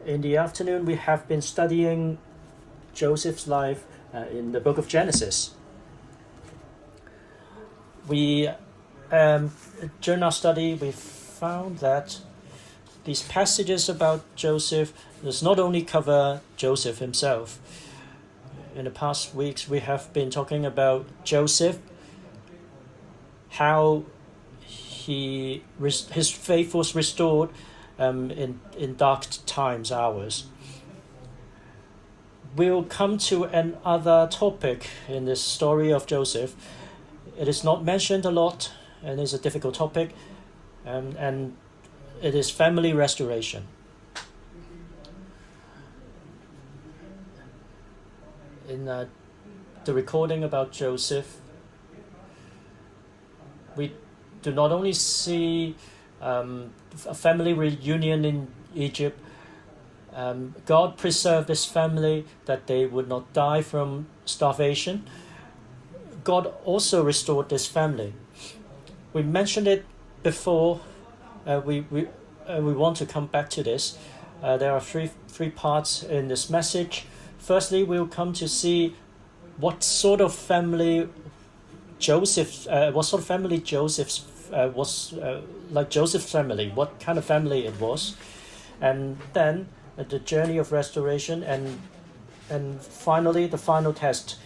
In the afternoon, we have been studying Joseph's life in the book of Genesis. During our study, we found that these passages about Joseph does not only cover Joseph himself. In the past weeks, we have been talking about Joseph, how his faith was restored in dark times, hours. We'll come to another topic in this story of Joseph. It is not mentioned a lot, and is a difficult topic, and it is family restoration. In the recording about Joseph, we do not only see a family reunion in Egypt. God preserved this family that they would not die from starvation. God also restored this family. We mentioned it before. We want to come back to this. There are three parts in this message. Firstly, we'll come to see what sort of family Joseph's was like Joseph's family, what kind of family it was, and then the journey of restoration, and finally the final test,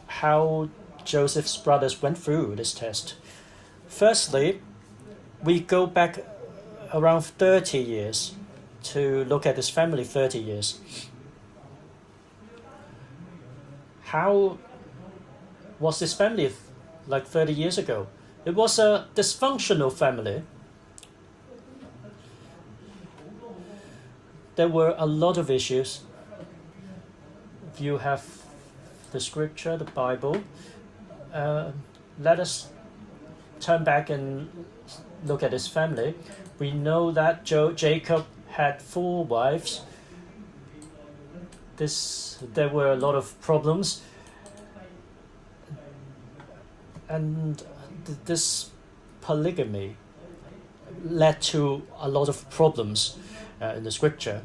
how Joseph's brothers went through this test. Firstly, we go back around 30 years to look at this family. 30 years. How was this family like 30 years ago? It was a dysfunctional family. There were a lot of issues. If you have the scripture, the Bible, let us turn back and look at his family. We know that Jacob had 4 wives. There were a lot of problems, and this polygamy led to a lot of problems in the scripture.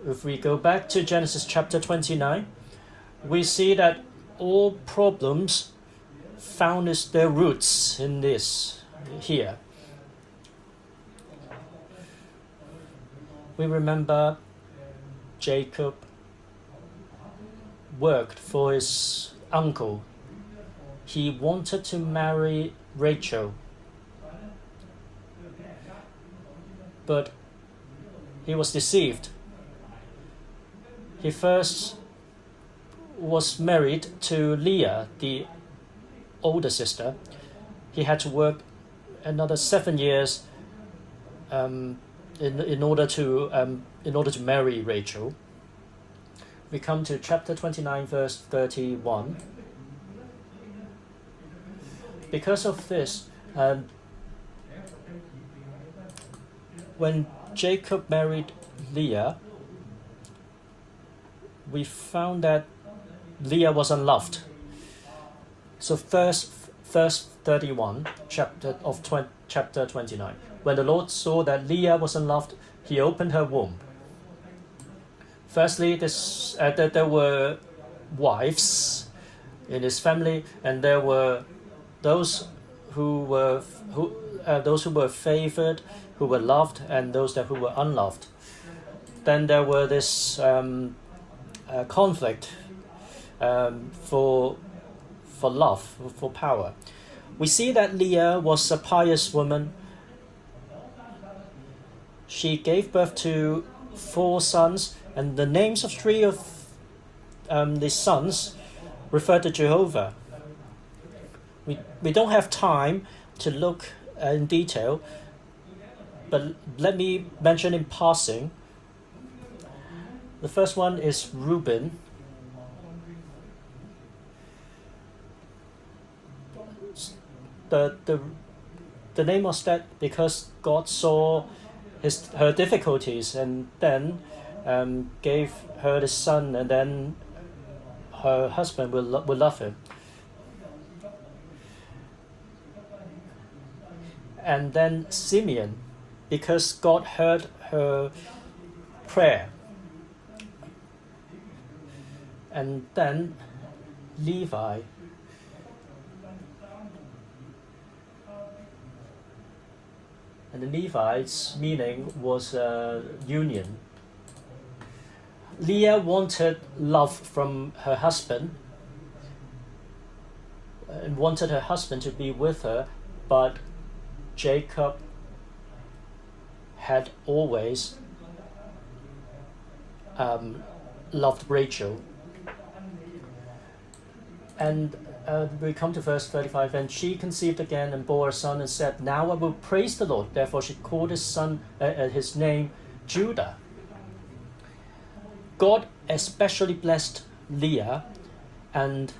If we go back to Genesis chapter 29, we see that all problems found their roots in this here. We remember Jacob worked for his uncle. He wanted to marry Rachel, but he was deceived. He first was married to Leah, the older sister. He had to work another 7 years in order to marry Rachel. We come to chapter 29, verse 31. Because of this, when Jacob married Leah, we found that Leah was unloved. So verse 31, chapter 29. When the Lord saw that Leah was unloved, he opened her womb. Firstly, there were wives in his family, and there were those who were favored, who were loved, and those who were unloved. Then there were this conflict for love, for power. We see that Leah was a pious woman. She gave birth to 4 sons, and the names of 3 of the sons refer to Jehovah. We don't have time to look in detail, but let me mention in passing. The first one is Reuben. The name was that because God saw her difficulties, and then gave her the son, and then her husband will love him. And then Simeon. because God heard her prayer. And then Levi, and the Levi's meaning was union. Leah wanted love from her husband and wanted her husband to be with her, but Jacob had always loved Rachel. And we come to verse 35, and she conceived again and bore a son and said, now I will praise the Lord. Therefore she called his name Judah. God especially blessed Leah, and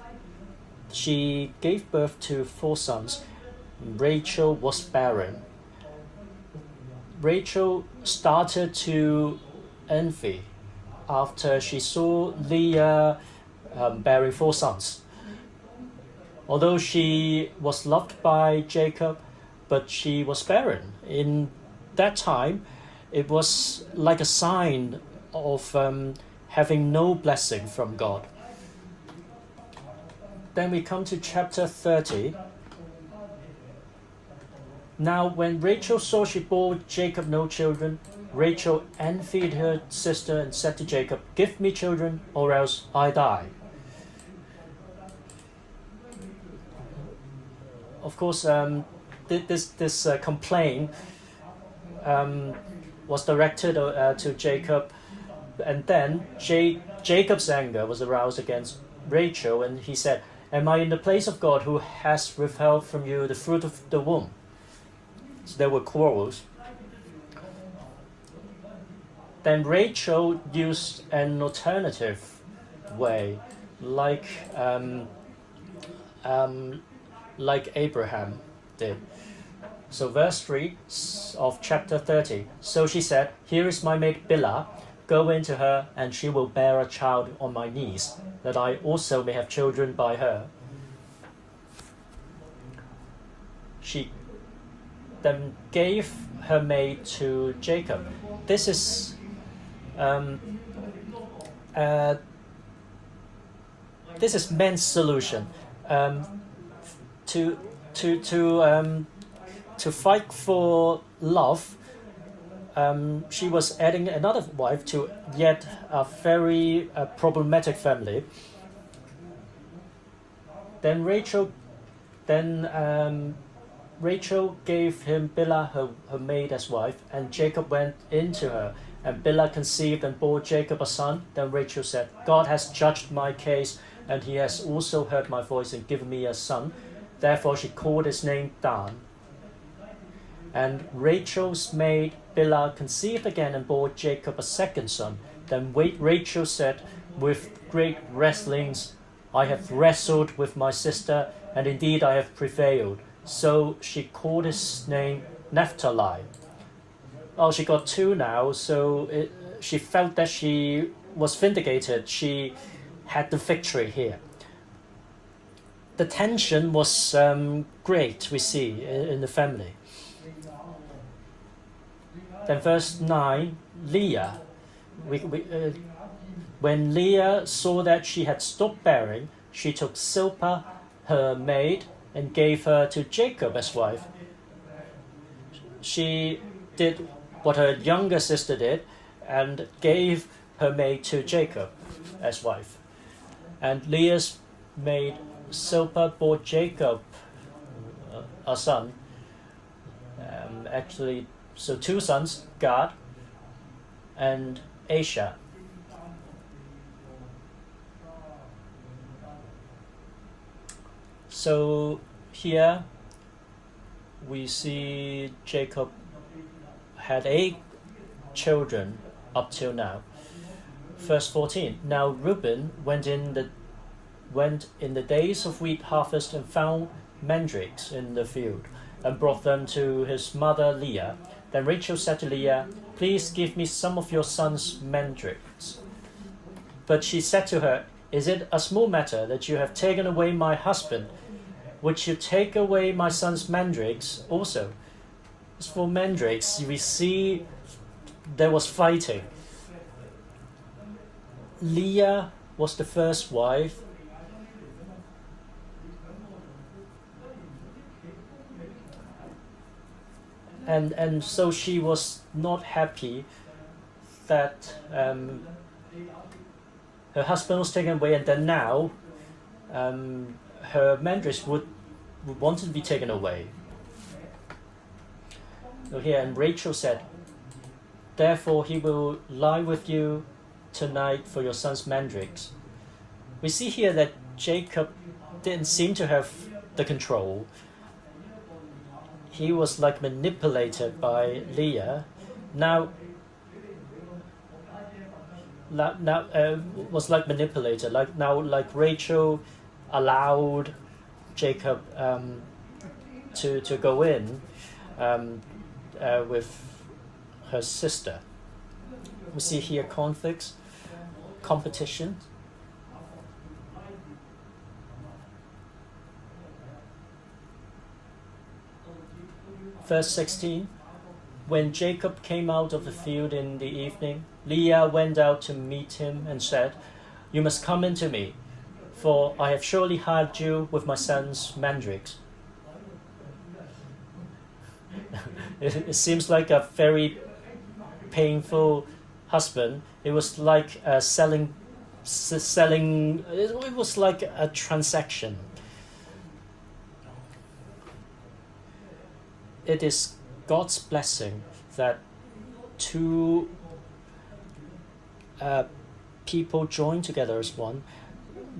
she gave birth to 4 sons. Rachel was barren. Rachel started to envy after she saw Leah bearing 4 sons. Although she was loved by Jacob, but she was barren. In that time, it was like a sign of having no blessing from God. Then we come to chapter 30. Now when Rachel saw she bore Jacob no children, Rachel envied her sister and said to Jacob, give me children or else I die. Of course, this complaint was directed to Jacob, and then Jacob's anger was aroused against Rachel, and he said, am I in the place of God who has withheld from you the fruit of the womb? So there were quarrels. Then Rachel used an alternative way, like Abraham did. So verse 3 of chapter 30. So she said, here is my maid Bilhah. Go into her, and she will bear a child on my knees, that I also may have children by her. She then gave her maid to Jacob. This is man's solution. To fight for love, she was adding another wife to yet a very problematic family. Then Rachel gave him Bilhah, her maid, as wife, and Jacob went into her. And Bilhah conceived and bore Jacob a son. Then Rachel said, God has judged my case, and he has also heard my voice and given me a son. Therefore she called his name Dan. And Rachel's maid Bilhah conceived again and bore Jacob a second son. Then Rachel said, with great wrestlings I have wrestled with my sister, and indeed I have prevailed. So she called his name Naphtali. Oh, she got 2 now, so she felt that she was vindicated. She had the victory here. The tension was great, we see, in the family. Then verse 9, Leah. When Leah saw that she had stopped bearing, she took Zilpah, her maid, and gave her to Jacob as wife. She did what her younger sister did and gave her maid to Jacob as wife. And Leah's maid Zilpah bore Jacob a son. So 2 sons, Gad and Asher. So here we see Jacob had 8 children up till now. Verse 14. Now Reuben went in the days of wheat harvest and found mandrakes in the field, and brought them to his mother Leah. Then Rachel said to Leah, please give me some of your son's mandrakes. But she said to her, is it a small matter that you have taken away my husband? Would you take away my son's mandrakes also? As for mandrakes, we see there was fighting. Leah was the first wife. And so she was not happy that her husband was taken away, and then now her mandrakes would want to be taken away. So here, and Rachel said, "Therefore he will lie with you tonight for your son's mandrakes." We see here that Jacob didn't seem to have the control. He was like manipulated by Leah. Now was like manipulated. Like Rachel allowed Jacob to go in with her sister. We see here conflicts, competition. Verse 16, when Jacob came out of the field in the evening, Leah went out to meet him and said, "You must come in to me, for I have surely hired you with my son's mandrakes." It seems like a very painful husband. It was like selling. It was like a transaction. It is God's blessing that two people join together as one.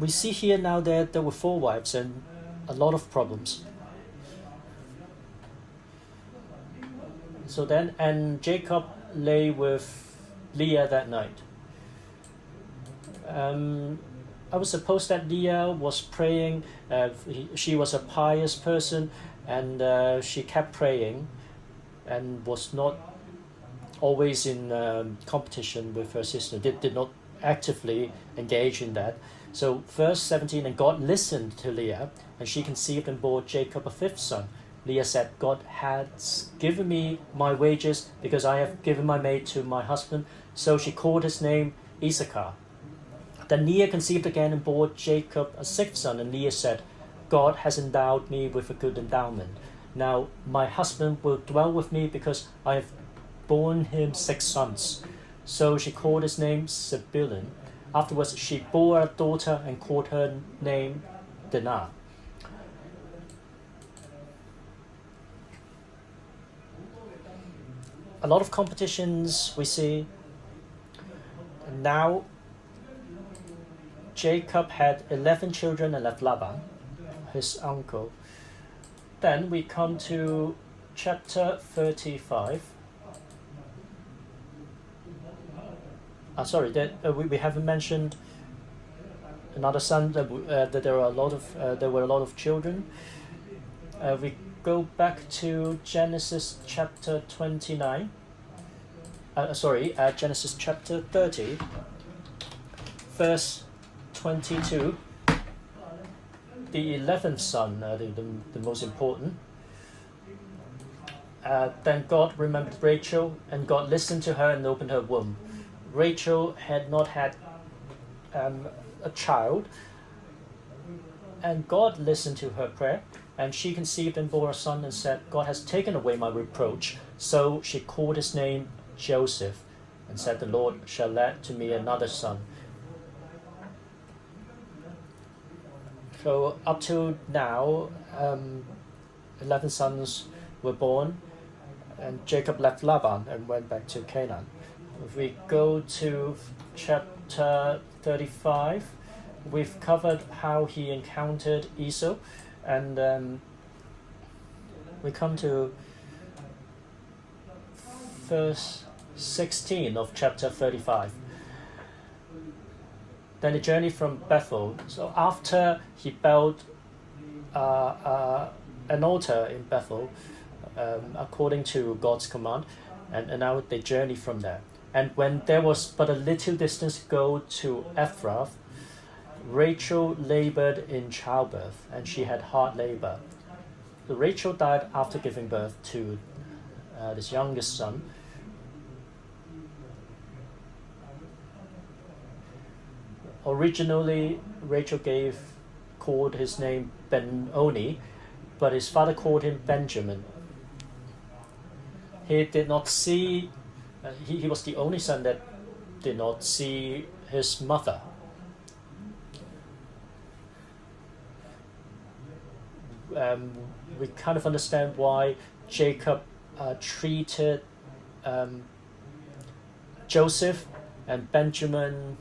We see here now that there were 4 wives and a lot of problems. So then, and Jacob lay with Leah that night. I would suppose that Leah was praying. She was a pious person, and she kept praying and was not always in competition with her sister, did not actively engage in that. So verse 17, and God listened to Leah, and she conceived and bore Jacob a 5th son. Leah said, "God has given me my wages because I have given my maid to my husband." So she called his name Issachar. Then Leah conceived again and bore Jacob a 6th son, and Leah said, "God has endowed me with a good endowment. Now my husband will dwell with me because I have borne him 6 sons. So she called his name Zebulun. Afterwards she bore a daughter and called her name Dinar. A lot of competitions we see. And now Jacob had 11 children and left Laban, his uncle. Then we come to chapter 35. We haven't mentioned another son. That there were a lot of children. We go back to Genesis chapter 29. Genesis chapter 30, verse 22. The 11th son, the most important. Then God remembered Rachel, and God listened to her and opened her womb. Rachel had not had a child, and God listened to her prayer, and she conceived and bore a son and said, "God has taken away my reproach." So she called his name Joseph and said, "The Lord shall let to me another son." So up to now, 11 sons were born, and Jacob left Laban and went back to Canaan. If we go to chapter 35, we've covered how he encountered Esau, and we come to verse 16 of chapter 35. Then the journey from Bethel. So after he built an altar in Bethel, according to God's command, and now they journey from there. And when there was but a little distance to go to Ephrath, Rachel labored in childbirth, and she had hard labor. So Rachel died after giving birth to this youngest son. Originally, Rachel called his name Ben-Oni, but his father called him Benjamin. He did not see, he was the only son that did not see his mother. We kind of understand why Jacob treated Joseph and Benjamin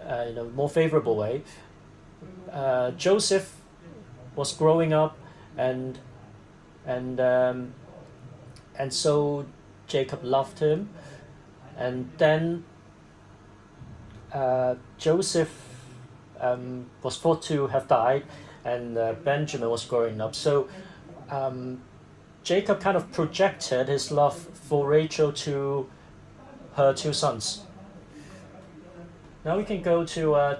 in a more favorable way. Joseph was growing up, and so Jacob loved him, and then Joseph was thought to have died, and Benjamin was growing up. So Jacob kind of projected his love for Rachel to her two sons. Now we can go to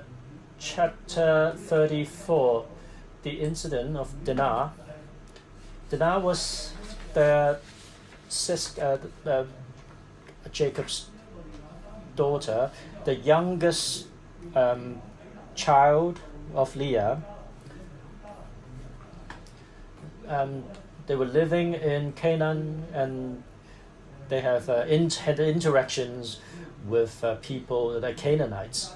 chapter 34, the incident of Dinar. Dinar was the sister, Jacob's daughter, the youngest child of Leah. They were living in Canaan, and they have had interactions with people, the Canaanites.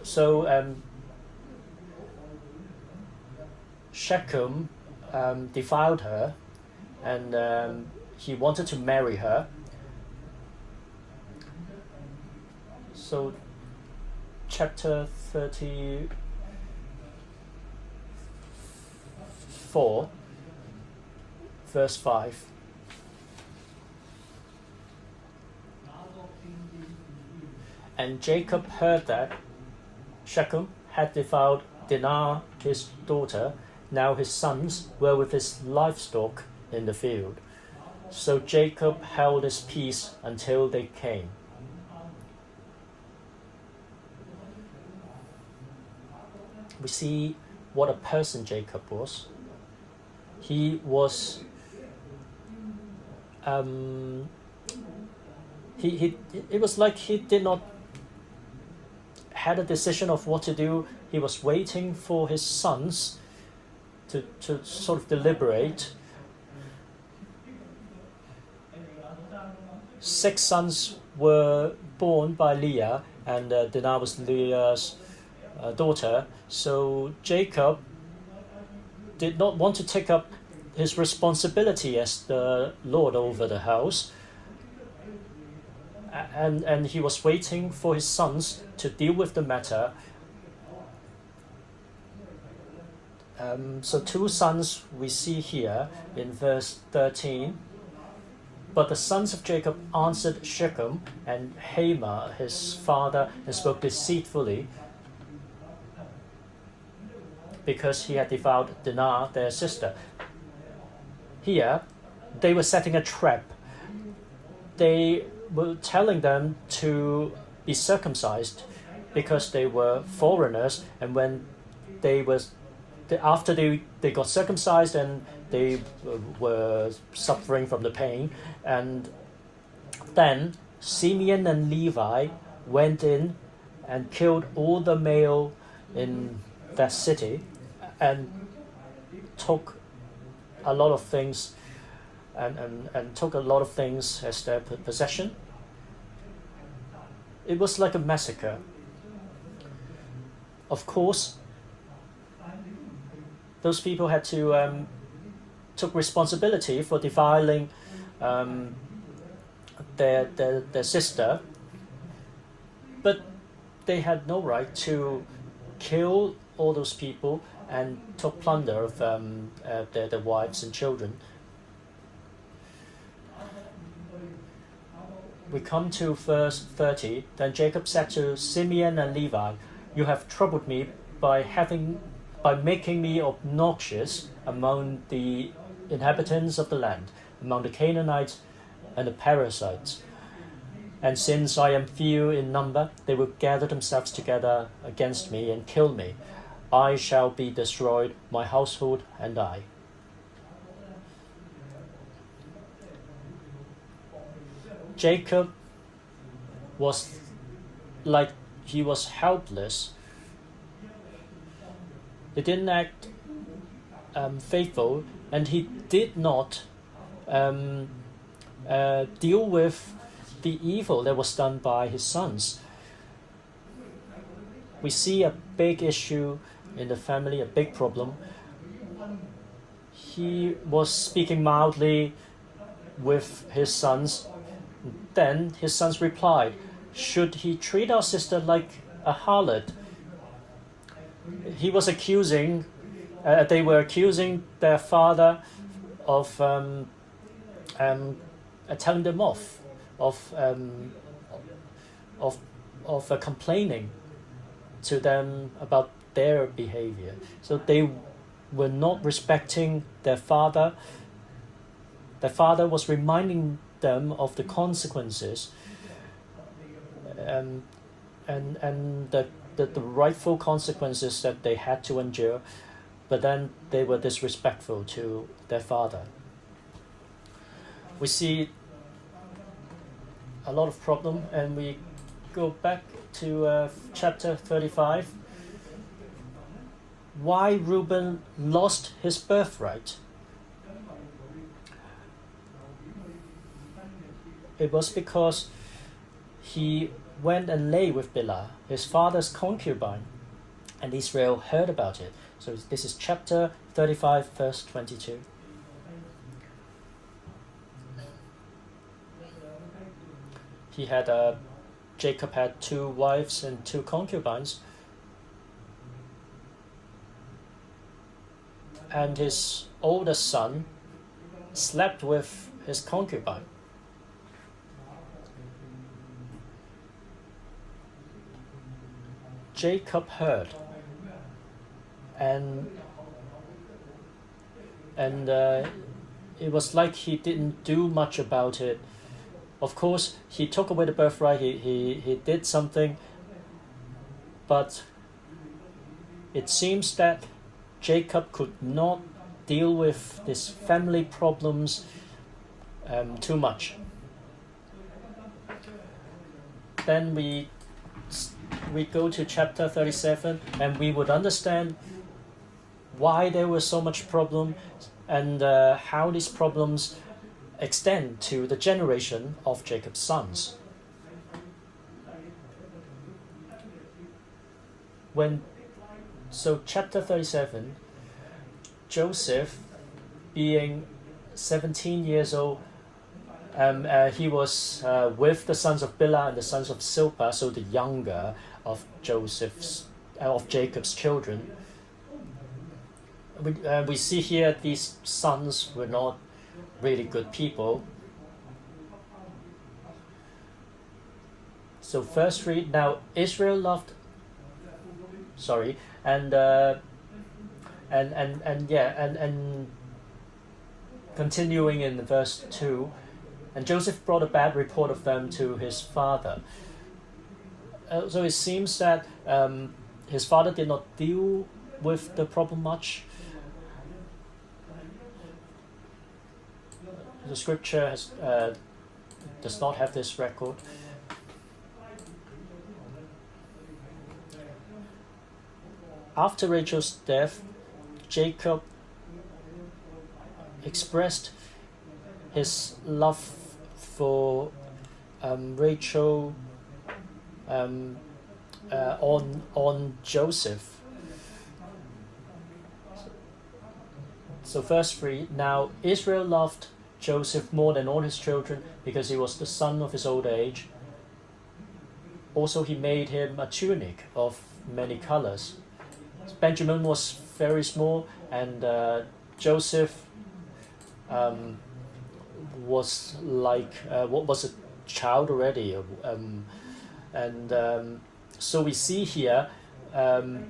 So Shechem defiled her, and he wanted to marry her. So chapter 34, verse 5. And Jacob heard that Shechem had defiled Dinar, his daughter. Now his sons were with his livestock in the field. So Jacob held his peace until they came. We see what a person Jacob was. He was it was like he did not had a decision of what to do. He was waiting for his sons to sort of deliberate. 6 sons were born by Leah, and Dinar was Leah's daughter. So Jacob did not want to take up his responsibility as the Lord over the house. And he was waiting for his sons to deal with the matter. So 2 sons we see here in verse 13. But the sons of Jacob answered Shechem and Hamor his father and spoke deceitfully, because he had defiled Dinar, their sister. Here, they were setting a trap. They were telling them to be circumcised because they were foreigners, and when after they got circumcised, and they were suffering from the pain, and then Simeon and Levi went in and killed all the male in that city, and took a lot of things, and took a lot of things as their possession. It was like a massacre. Of course, those people had to took responsibility for defiling their sister, but they had no right to kill all those people and took plunder of their wives and children. We come to verse 30. Then Jacob said to Simeon and Levi, "You have troubled me by making me obnoxious among the inhabitants of the land, among the Canaanites and the Perizzites. And since I am few in number, they will gather themselves together against me and kill me. I shall be destroyed, my household and I." Jacob was like he was helpless. He didn't act faithful, and he did not deal with the evil that was done by his sons. We see a big issue in the family, a big problem. He was speaking mildly with his sons. Then his sons replied, "Should he treat our sister like a harlot?" He was accusing, they were accusing their father of telling them off, of complaining to them about their behavior. So they were not respecting their father. Their father was reminding them of the consequences and the rightful consequences that they had to endure, but then they were disrespectful to their father. We see a lot of problem, and we go back to chapter 35. Why Reuben lost his birthright? It was because he went and lay with Leah, his father's concubine, and Israel heard about it. So this is chapter 35, verse 22. Jacob had 2 wives and 2 concubines, and his oldest son slept with his concubine. Jacob heard, and it was like he didn't do much about it. Of course, he took away the birthright, he did something, but it seems that Jacob could not deal with these family problems too much. Then we go to chapter 37, and we would understand why there was so much problem, and how these problems extend to the generation of Jacob's sons. So chapter 37, Joseph, being 17 years old, he was with the sons of Bilhah and the sons of Zilpah, so the younger of Jacob's children. We see here these sons were not really good people. So first read, now Israel loved, and continuing in verse 2, and Joseph brought a bad report of them to his father. So it seems that his father did not deal with the problem much. The scripture does not have this record. After Rachel's death, Jacob expressed his love for Rachel on Joseph. So verse 3, now Israel loved Joseph more than all his children, because he was the son of his old age. Also he made him a tunic of many colors. Benjamin was very small, and Joseph was like was a child already, so we see here, and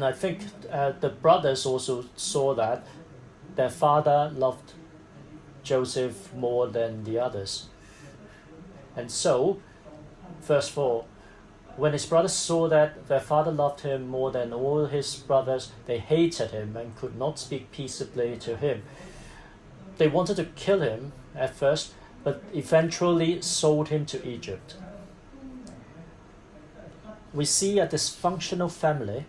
I think the brothers also saw that their father loved Joseph more than the others. And so, verse 4, when his brothers saw that their father loved him more than all his brothers, they hated him and could not speak peaceably to him. They wanted to kill him at first, but eventually sold him to Egypt. We see a dysfunctional family.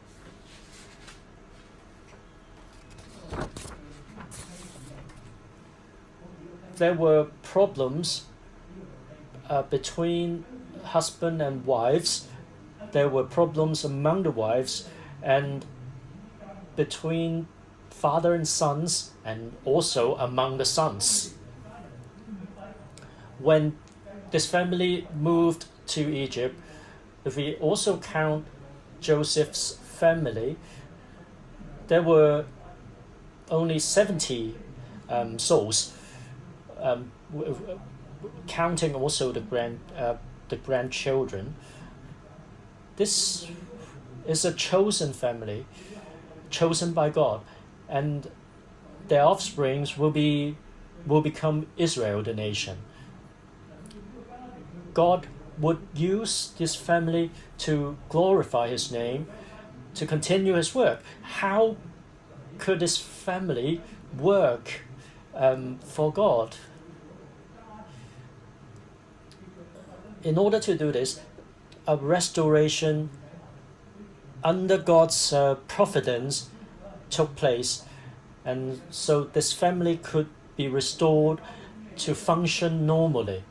There were problems between husband and wives. There were problems among the wives and between father and sons, and also among the sons. When this family moved to Egypt, if we also count Joseph's family, there were only 70 souls, counting also the grandchildren. This is a chosen family, chosen by God, and their offsprings will become Israel, the nation. God would use this family to glorify His name, to continue His work. How could this family work for God? In order to do this, a restoration under God's providence took place, and so this family could be restored to function normally.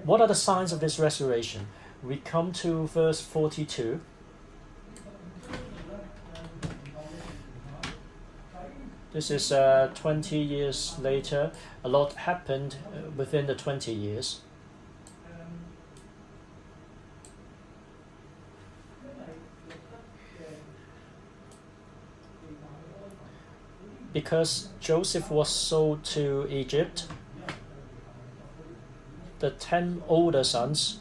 What are the signs of this restoration? We come to verse 42. This is 20 years later. A lot happened within the 20 years. Because Joseph was sold to Egypt, the 10 older sons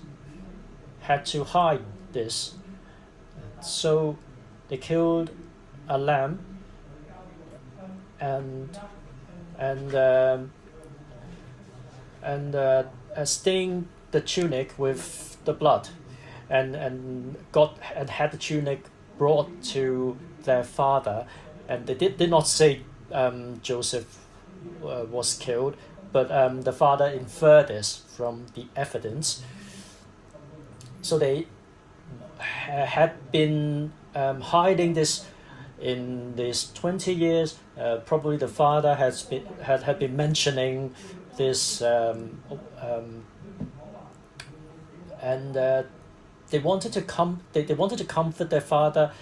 had to hide this. So they killed a lamb and stained the tunic with the blood, and had the tunic brought to their father, and they did not say Joseph was killed, but the father inferred this from the evidence. So they had been hiding this in these 20 years. Probably the father had been mentioning this, and they wanted to comfort their father,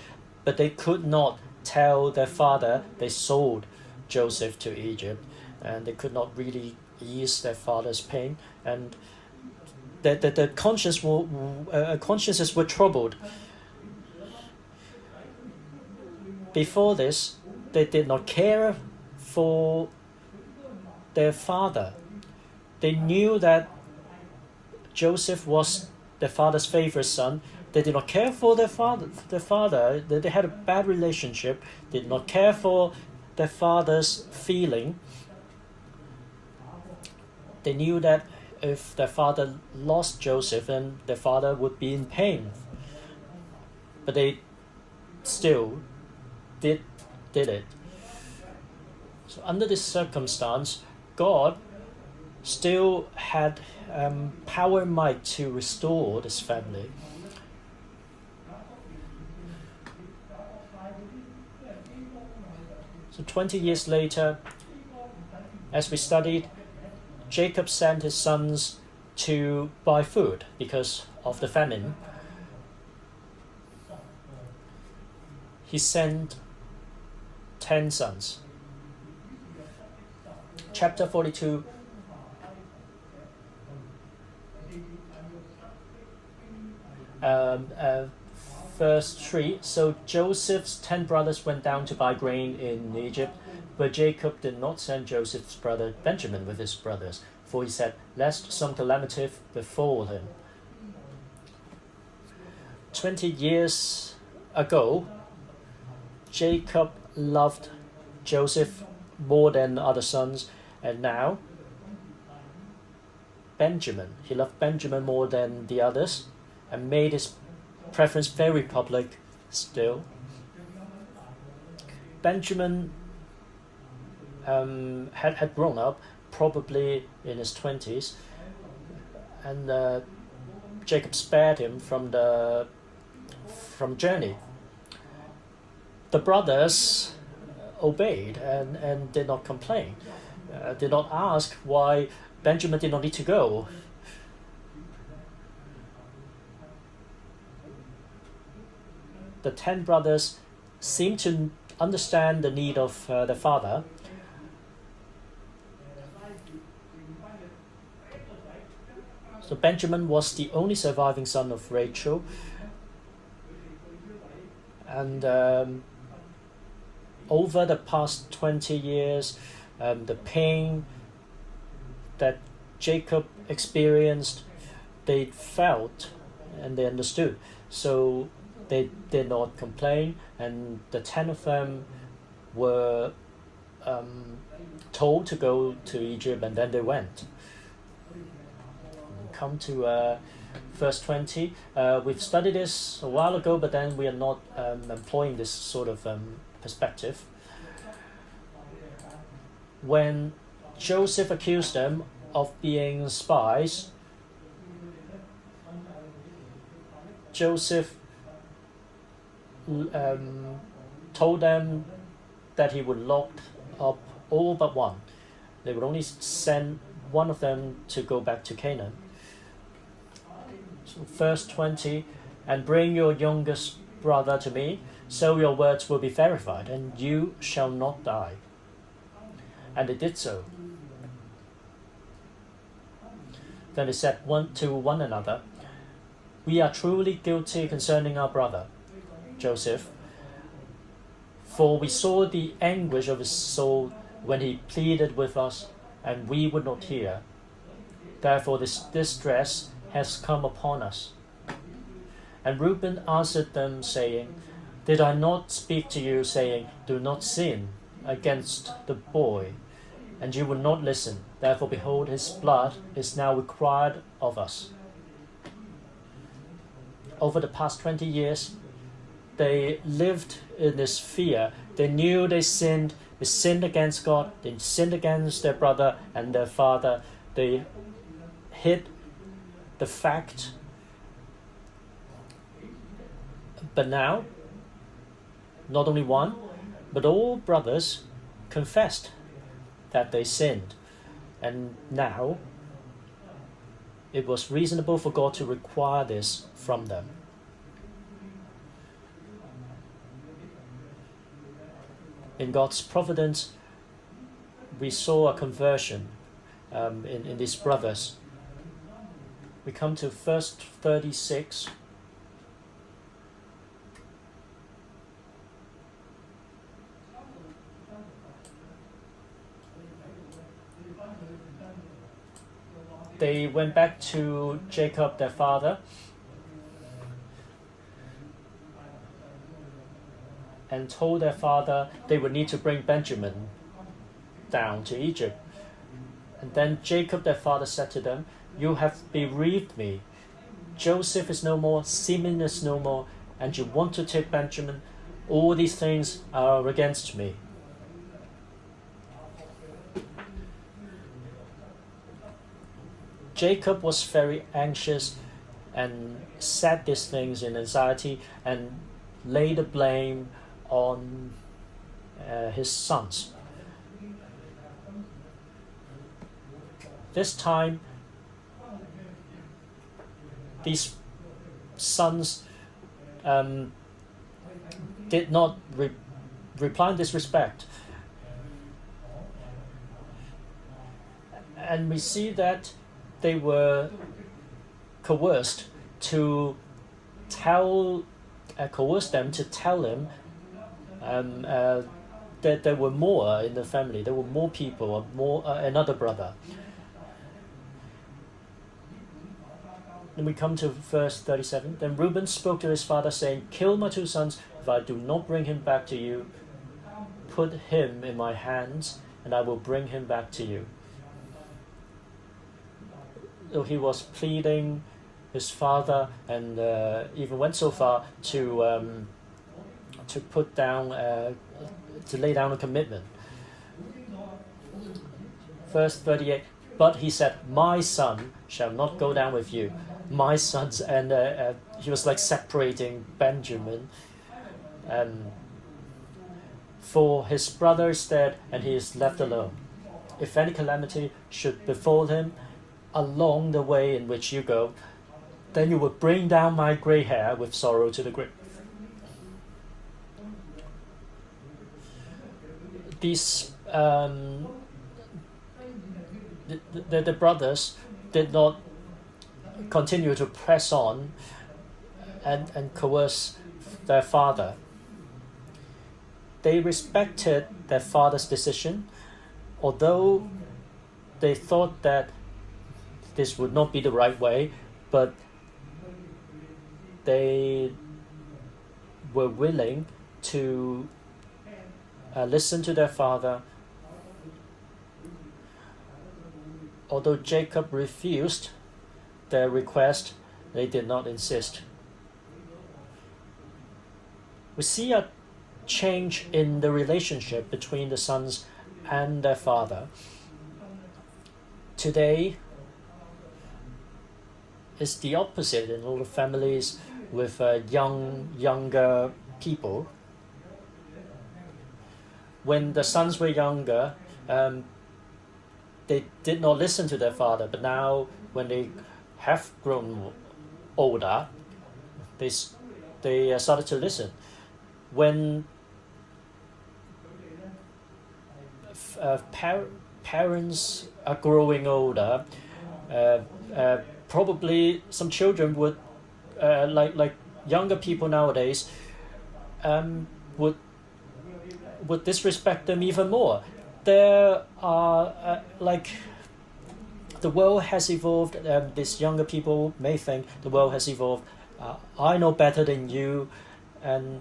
but they could not tell their father they sold Joseph to Egypt, and they could not really ease their father's pain, and the consciences were troubled. Before this, they did not care for their father. They knew that Joseph was their father's favorite son. They did not care for their father. They had a bad relationship. They did not care for their father's feeling. They knew that if their father lost Joseph, then their father would be in pain. But they still did it. So under this circumstance, God still had power and might to restore this family. So 20 years later, as we studied, Jacob sent his sons to buy food because of the famine. He sent 10 sons. Chapter 42. Verse 3. So Joseph's 10 brothers went down to buy grain in Egypt, but Jacob did not send Joseph's brother Benjamin with his brothers, for he said, lest some calamity befall him. 20 years ago, Jacob loved Joseph more than other sons, and now he loved Benjamin more than the others, and made his preference very public still. Benjamin had grown up, probably in his 20s, and Jacob spared him from journey. The brothers obeyed and did not complain, did not ask why Benjamin did not need to go. The 10 brothers seemed to understand the need of their father. So Benjamin was the only surviving son of Rachel, and over the past 20 years, the pain that Jacob experienced, they felt and they understood. So they did not complain, and the 10 of them were told to go to Egypt, and then they went. Come to verse 20. We've studied this a while ago, but then we are not employing this sort of perspective. When Joseph accused them of being spies, Joseph told them that he would lock up all but one. They would only send one of them to go back to Canaan. So verse 20, and bring your youngest brother to me, so your words will be verified, and you shall not die. And they did so. Then they said one to one another, we are truly guilty concerning our brother, Joseph, for we saw the anguish of his soul when he pleaded with us, and we would not hear. Therefore this distress has come upon us. And Reuben answered them, saying, did I not speak to you, saying, do not sin against the boy? And you would not listen. Therefore, behold, his blood is now required of us. Over the past 20 years, they lived in this fear. They knew they sinned against God, they sinned against their brother and their father. They hid the fact. But now, not only one, but all brothers confessed that they sinned. And now, it was reasonable for God to require this from them. In God's providence, we saw a conversion in these brothers. We come to verse 36. They went back to Jacob, their father, and told their father they would need to bring Benjamin down to Egypt. And then Jacob, their father, said to them, you have bereaved me. Joseph is no more, Simeon is no more, and you want to take Benjamin. All these things are against me. Jacob was very anxious and said these things in anxiety and laid the blame on his sons. This time, these sons did not reply in disrespect. And we see that they were coerced them to tell him that there were more in the family. There were more people, another brother. Then we come to verse 37. Then Reuben spoke to his father, saying, kill my two sons. If I do not bring him back to you, put him in my hands, and I will bring him back to you. So he was pleading his father, and even went so far to lay down a commitment. verse 38, but he said, my son shall not go down with you. My sons, and he was like separating Benjamin. For his brother is dead, and he is left alone. If any calamity should befall him along the way in which you go, then you will bring down my grey hair with sorrow to the grave. These the brothers did not continue to press on and coerce their father. They respected their father's decision, although they thought that this would not be the right way, but they were willing to listen to their father. Although Jacob refused their request, they did not insist. We see a change in the relationship between the sons and their father. Today is the opposite in all the families with younger people. When the sons were younger, they did not listen to their father, but now when they have grown older, they started to listen. When parents are growing older, probably some children would, like younger people nowadays, would disrespect them even more. There are the world has evolved. These younger people may think the world has evolved. I know better than you, and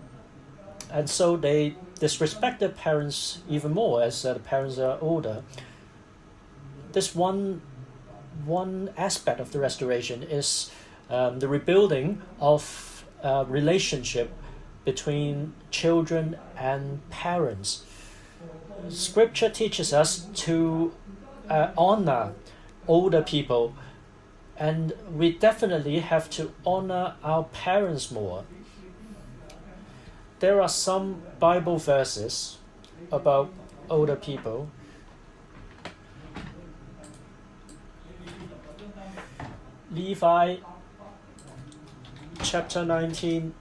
so they disrespect their parents even more as the parents are older. This one aspect of the restoration is the rebuilding of relationship between children and parents. Scripture teaches us to honor older people, and we definitely have to honor our parents more. There are some Bible verses about older people. Levi chapter 19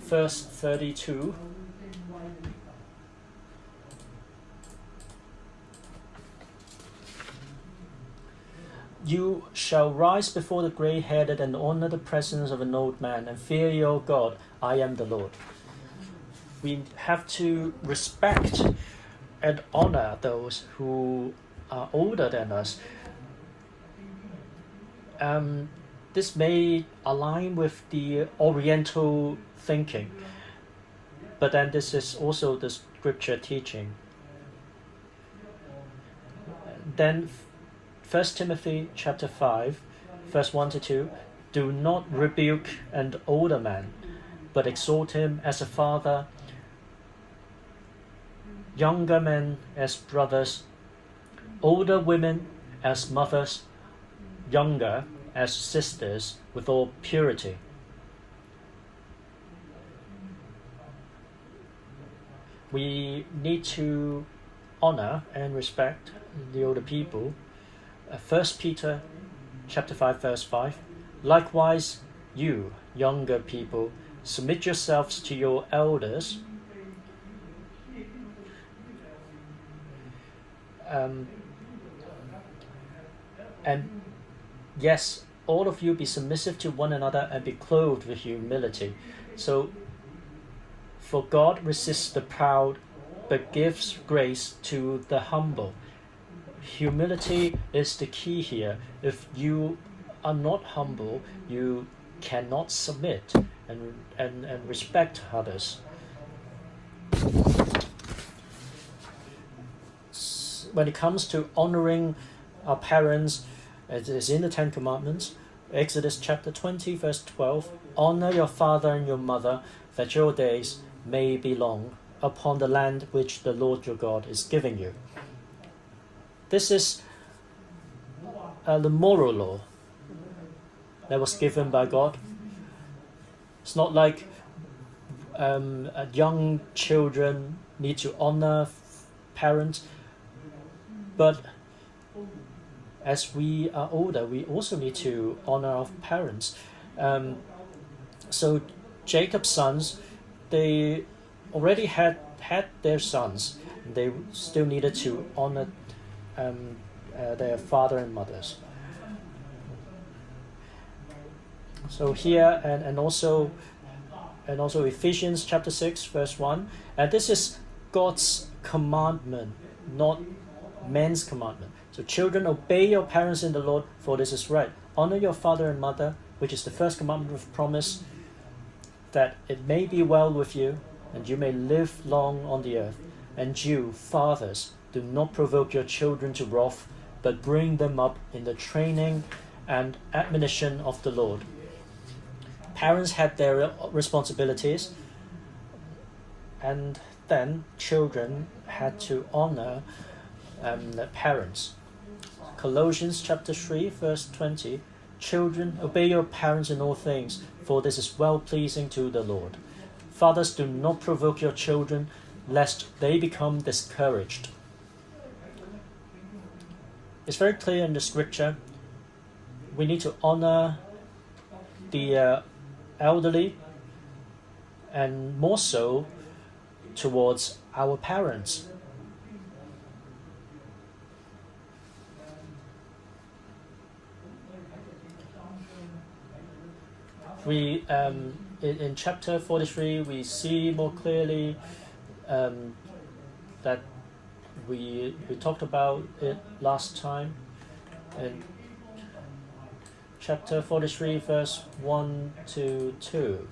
verse 32. You shall rise before the grey-headed and honor the presence of an old man, and fear your God. I am the Lord. We have to respect and honor those who are older than us. This may align with the Oriental thinking, but then this is also the scripture teaching. Then 1 Timothy chapter 5, verse 1 to 2, do not rebuke an older man, but exhort him as a father, younger men as brothers, older women as mothers, younger as sisters, with all purity. We need to honor and respect the older people. 1 Peter chapter 5 verse 5, likewise you younger people, submit yourselves to your elders. And yes, all of you be submissive to one another and be clothed with humility. So, for God resists the proud, but gives grace to the humble. Humility is the key here. If you are not humble, you cannot submit and respect others. When it comes to honoring our parents, it is in the Ten Commandments. Exodus chapter 20 verse 12, honor your father and your mother, that your days may be long upon the land which the Lord your God is giving you. this is the moral law that was given by God. It's not like young children need to honor parents, but as we are older, we also need to honor our parents. So Jacob's sons, they already had their sons. They still needed to honor their father and mothers. So here and also Ephesians chapter 6 verse 1, and this is God's commandment, not man's commandment. So children, obey your parents in the Lord, for this is right. Honor your father and mother, which is the first commandment with promise, that it may be well with you, and you may live long on the earth. And you, fathers, do not provoke your children to wrath, but bring them up in the training and admonition of the Lord. Parents had their responsibilities, and then children had to honor their parents. Colossians chapter 3 verse 20, children, obey your parents in all things, for this is well-pleasing to the Lord. Fathers, do not provoke your children, lest they become discouraged. It's very clear in the scripture, we need to honor the elderly, and more so towards our parents. We in chapter 43 we see more clearly that we talked about it last time in chapter 43 verse 1 to 2.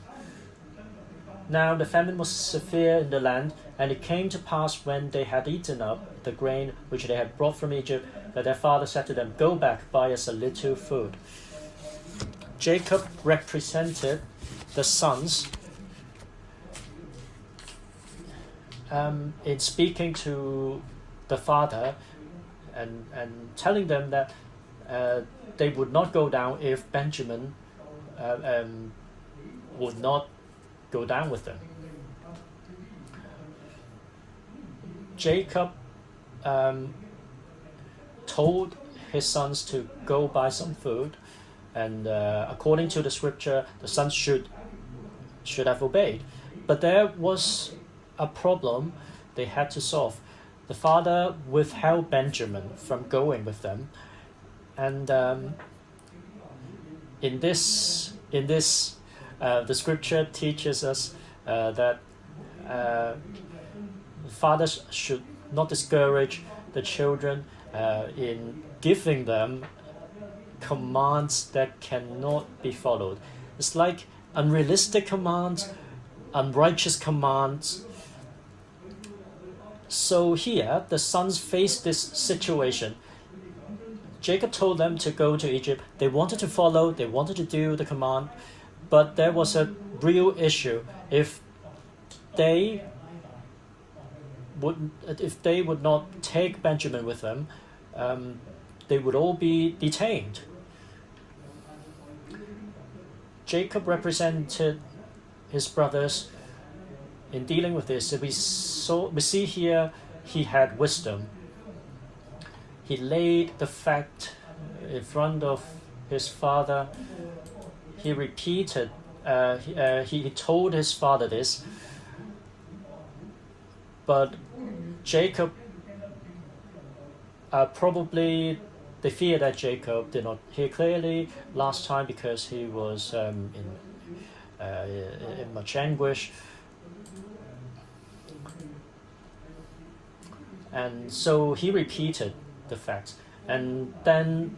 Now the famine was severe in the land, and it came to pass when they had eaten up the grain which they had brought from Egypt, that their father said to them, go back, buy us a little food. Jacob represented the sons in speaking to the father and telling them that they would not go down if Benjamin would not go down with them. Jacob told his sons to go buy some food, and according to the scripture, the sons should have obeyed. But there was a problem they had to solve. The father withheld Benjamin from going with them, and in this the scripture teaches us that fathers should not discourage the children in giving them commands that cannot be followed. It's like unrealistic commands, unrighteous commands. So here, the sons faced this situation. Jacob told them to go to Egypt. They wanted to follow, they wanted to do the command, but there was a real issue. If they would not take Benjamin with them, they would all be detained. Jacob represented his brothers in dealing with this. We see here he had wisdom. He laid the fact in front of his father. He repeated, he told his father this, but Jacob probably the fear that Jacob did not hear clearly last time because he was in much anguish. And so he repeated the facts. And then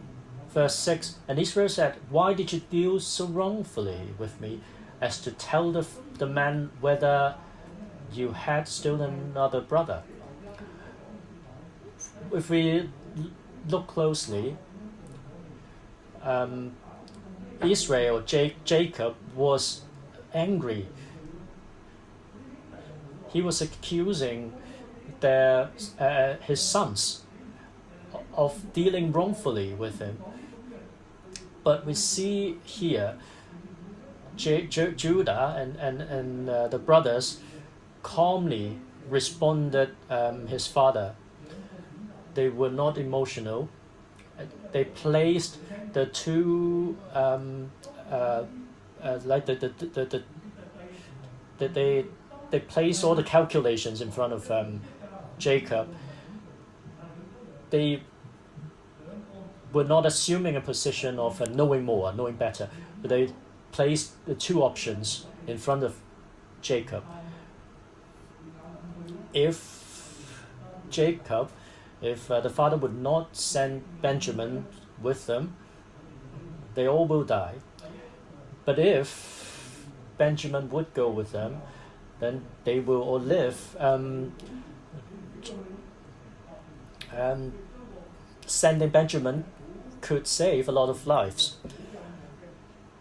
verse 6, and Israel said, why did you deal so wrongfully with me as to tell the man whether you had still another brother? If we look closely, Israel, Jacob was angry. He was accusing his sons of dealing wrongfully with him. But we see here Judah and the brothers calmly responded his father. They were not emotional. They placed the two they placed all the calculations in front of Jacob. They were not assuming a position of knowing more, knowing better, but they placed the two options in front of Jacob. If the father would not send Benjamin with them, they all will die. But if Benjamin would go with them, then they will all live. Sending Benjamin could save a lot of lives.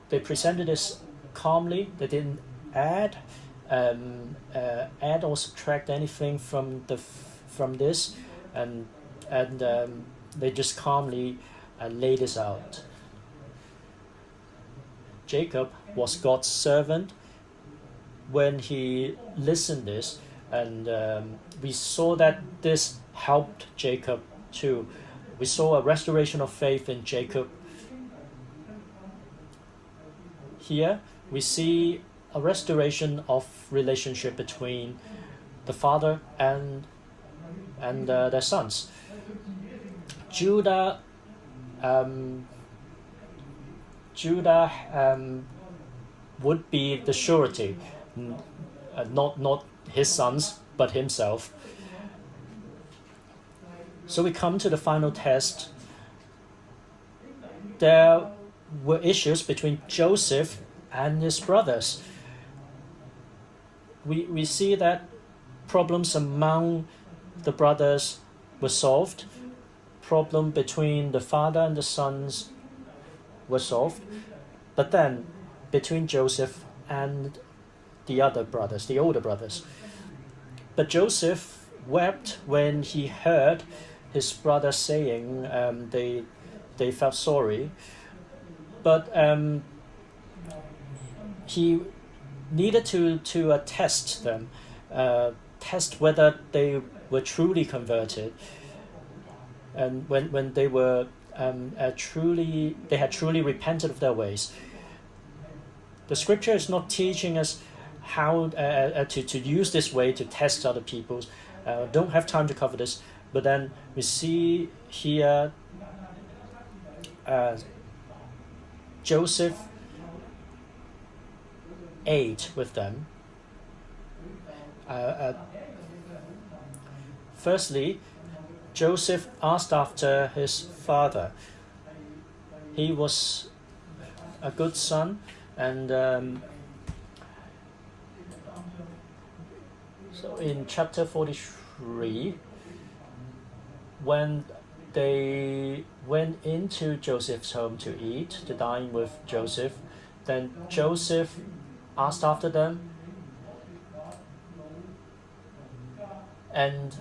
They presented this calmly. They didn't add or subtract anything from this, and they just calmly laid this out. Jacob was God's servant when he listened this, and we saw that this helped Jacob too. We saw a restoration of faith in Jacob. Here we see a restoration of relationship between the father and their sons. Judah would be the surety, not his sons, but himself. So we come to the final test. There were issues between Joseph and his brothers. We see that problems among the brothers were solved. Problem between the father and the sons were solved. But then between Joseph and the other brothers, the older brothers. But Joseph wept when he heard his brother saying they felt sorry. But he needed to test them, test whether they were truly converted, and when they were they had truly repented of their ways. The scripture is not teaching us how to use this way to test other people's. Don't have time to cover this, but then we see here Joseph ate with them. Firstly, Joseph asked after his father. He was a good son, and so in chapter 43, when they went into Joseph's home to eat, to dine with Joseph, then Joseph asked after them, and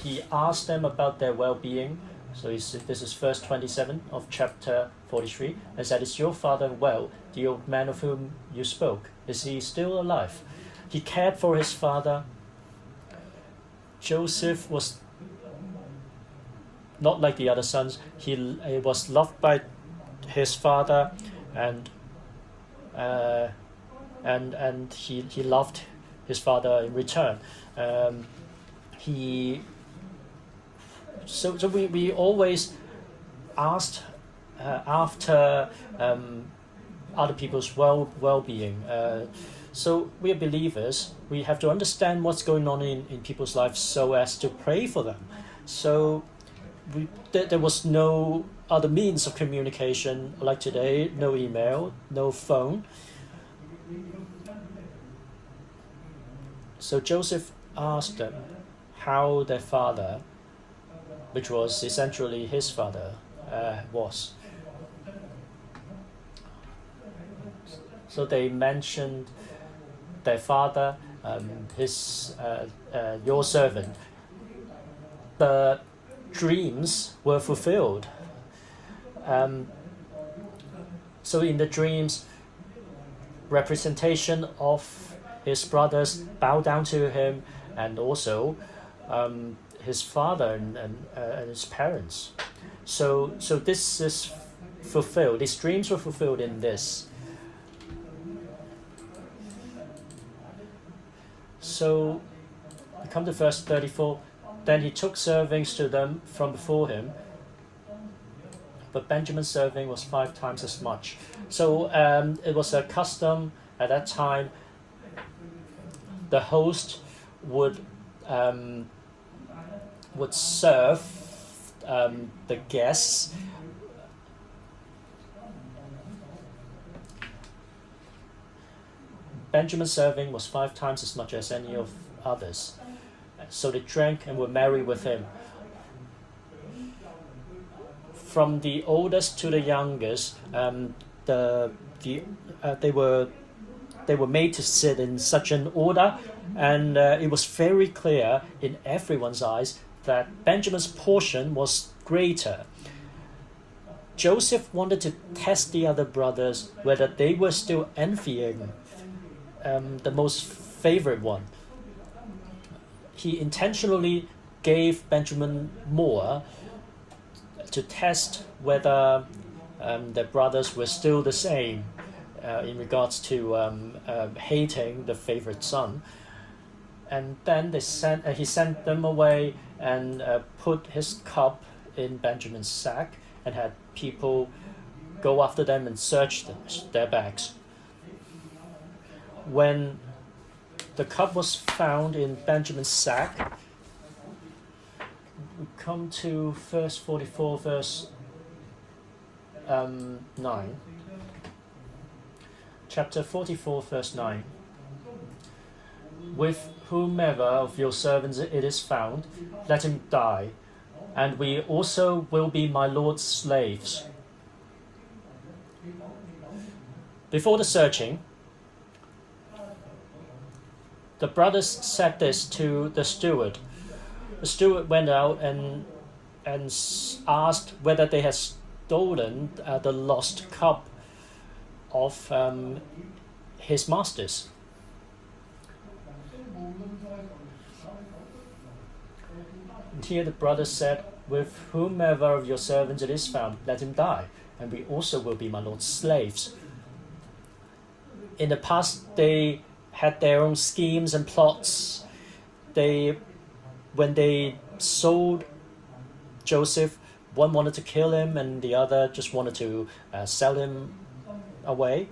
he asked them about their well-being. So this is verse 27 of chapter 43. And said, "Is your father well, the old man of whom you spoke? Is he still alive?" He cared for his father. Joseph was not like the other sons. He was loved by his father, and he loved his father in return. So we always asked after other people's well-being. So we are believers. We have to understand what's going on in people's lives so as to pray for them. So there was no other means of communication like today, no email, no phone. So Joseph asked them how their father, which was essentially his father, was. So they mentioned their father, your servant, the dreams were fulfilled. So in the dreams, representation of his brothers bow down to him, and also his father and his parents. So this is fulfilled. These dreams were fulfilled in this. So we come to verse 34. Then he took servings to them from before him, but Benjamin's serving was 5 times as much. So it was a custom at that time. The host would serve the guests Benjamin's serving was 5 times as much as any of others. So they drank and were merry with him. From the oldest to the youngest, they were made to sit in such an order, and it was very clear in everyone's eyes that Benjamin's portion was greater. Joseph wanted to test the other brothers whether they were still envying the most favored one. He intentionally gave Benjamin more to test whether the brothers were still the same in regards to hating the favorite son. And then he sent them away and put his cup in Benjamin's sack and had people go after them and search their bags. When the cup was found in Benjamin's sack, we come to verse 44, verse 9. Chapter 44, verse 9. With whomever of your servants it is found, let him die, and we also will be my Lord's slaves. Before the searching, the brothers said this to the steward. The steward went out and asked whether they had stolen the lost cup of his masters. And here the brothers said, with whomever of your servants it is found, let him die, and we also will be my Lord's slaves. In the past, they had their own schemes and plots. When they sold Joseph, one wanted to kill him and the other just wanted to sell him away.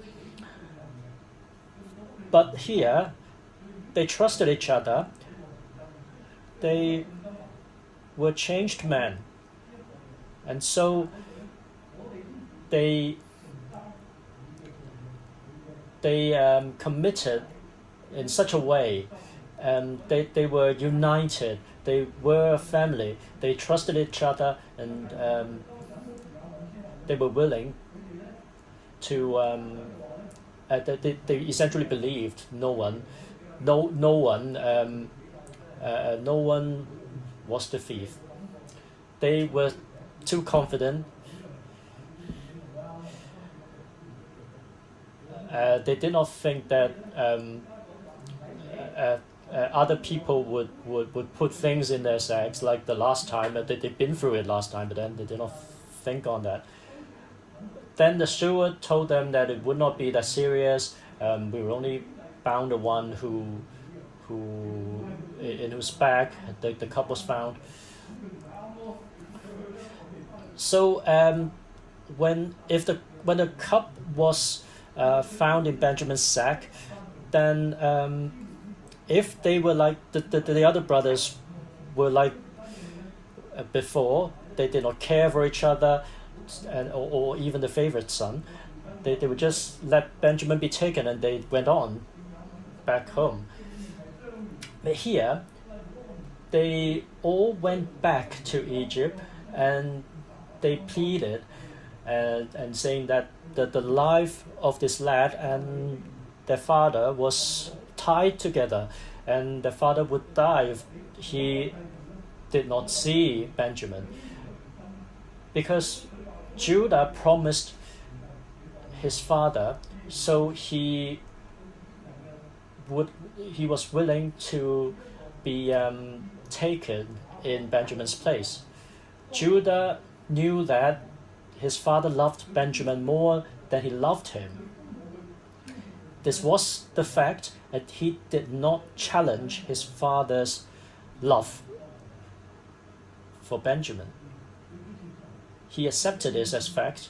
But here, they trusted each other. They were changed men. And so they committed in such a way. They were united. They were a family. They trusted each other, and they were willing to. They essentially believed no one was the thief. They were too confident. They did not think that other people would put things in their sacks like the last time. They'd been through it last time, but then they did not think on that. Then the steward told them that it would not be that serious. We were only bound the one who in whose bag the cup was found. So when the cup was found in Benjamin's sack, then if they were like the other brothers were like before, they did not care for each other, or even the favorite son, they would just let Benjamin be taken and they went on back home. But here, they all went back to Egypt and they pleaded and saying that the life of this lad and their father was tied together, and their father would die if he did not see Benjamin, because Judah promised his father, so he was willing to be taken in Benjamin's place. Judah knew that his father loved Benjamin more than he loved him. This was the fact that he did not challenge his father's love for Benjamin. He accepted this as fact.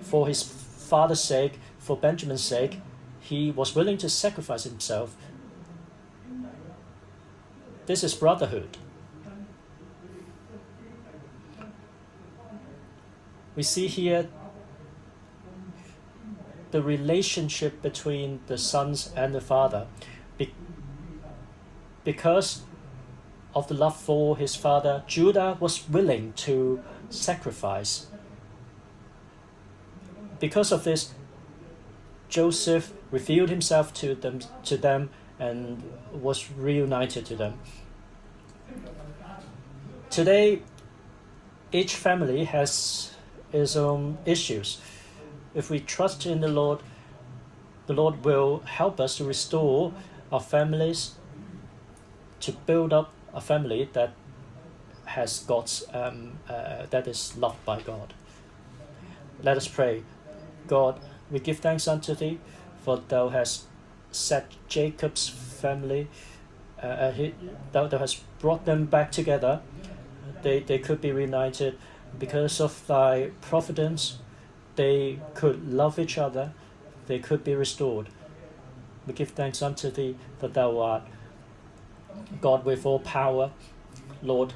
For his father's sake, for Benjamin's sake, he was willing to sacrifice himself. This is brotherhood. We see here the relationship between the sons and the father. Because of the love for his father, Judah was willing to sacrifice. Because of this, Joseph revealed himself to them and was reunited to them. Today, each family has its own issues. If we trust in the Lord will help us to restore our families, to build up a family that has God's that is loved by God. Let us pray. God, we give thanks unto Thee, for Thou hast set Jacob's family. Thou hast brought them back together. They could be reunited because of Thy providence. They could love each other. They could be restored. We give thanks unto Thee, for Thou art God with all power. Lord,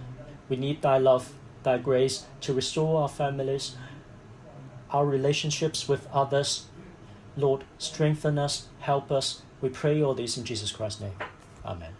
we need Thy love, Thy grace to restore our families, our relationships with others. Lord, strengthen us, help us. We pray all this in Jesus Christ's name. Amen.